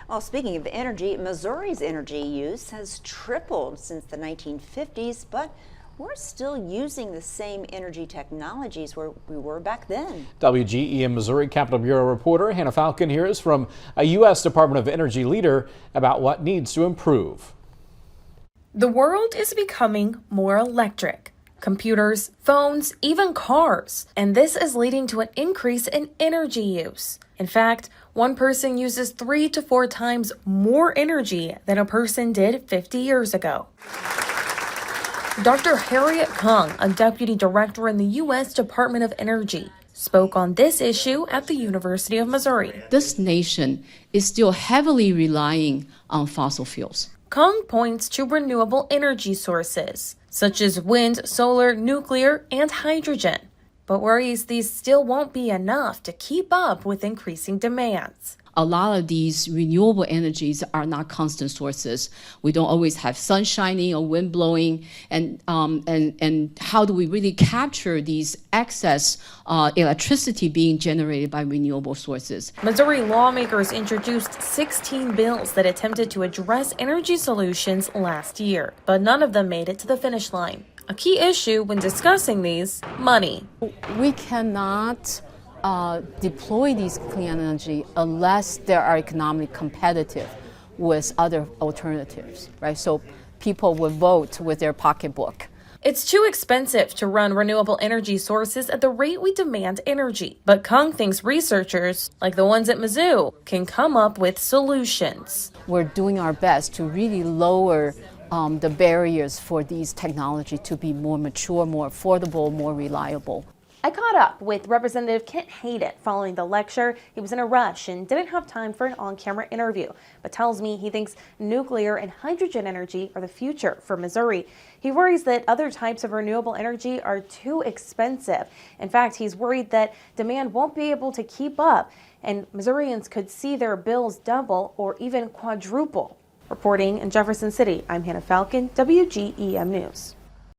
Well, speaking of energy, Missouri's energy use has tripled since the 1950s, but we're still using the same energy technologies where we were back then. WGEM Missouri Capitol Bureau reporter Hannah Falcon hears from a U.S. Department of Energy leader about what needs to improve. The world is becoming more electric. Computers, phones, even cars. And this is leading to an increase in energy use. In fact, one person uses 3 to 4 times more energy than a person did 50 years ago. Dr. Harriet Kung, a deputy director in the U.S. Department of Energy, spoke on this issue at the University of Missouri. This nation is still heavily relying on fossil fuels. Kung points to renewable energy sources, such as wind, solar, nuclear, and hydrogen, but worries these still won't be enough to keep up with increasing demands. A lot of these renewable energies are not constant sources. We don't always have sun shining or wind blowing, and how do we really capture these excess electricity being generated by renewable sources? Missouri lawmakers introduced 16 bills that attempted to address energy solutions last year, but none of them made it to the finish line. A key issue when discussing these, money. We cannot deploy these clean energy unless they are economically competitive with other alternatives, right? So people will vote with their pocketbook. It's too expensive to run renewable energy sources at the rate we demand energy. But Kung thinks researchers, like the ones at Mizzou, can come up with solutions. We're doing our best to really lower the barriers for these technology to be more mature, more affordable, more reliable. I caught up with Representative Kent Hayden following the lecture. He was in a rush and didn't have time for an on-camera interview, but tells me he thinks nuclear and hydrogen energy are the future for Missouri. He worries that other types of renewable energy are too expensive. In fact, he's worried that demand won't be able to keep up, and Missourians could see their bills double or even quadruple. Reporting in Jefferson City, I'm Hannah Falcon, WGEM News.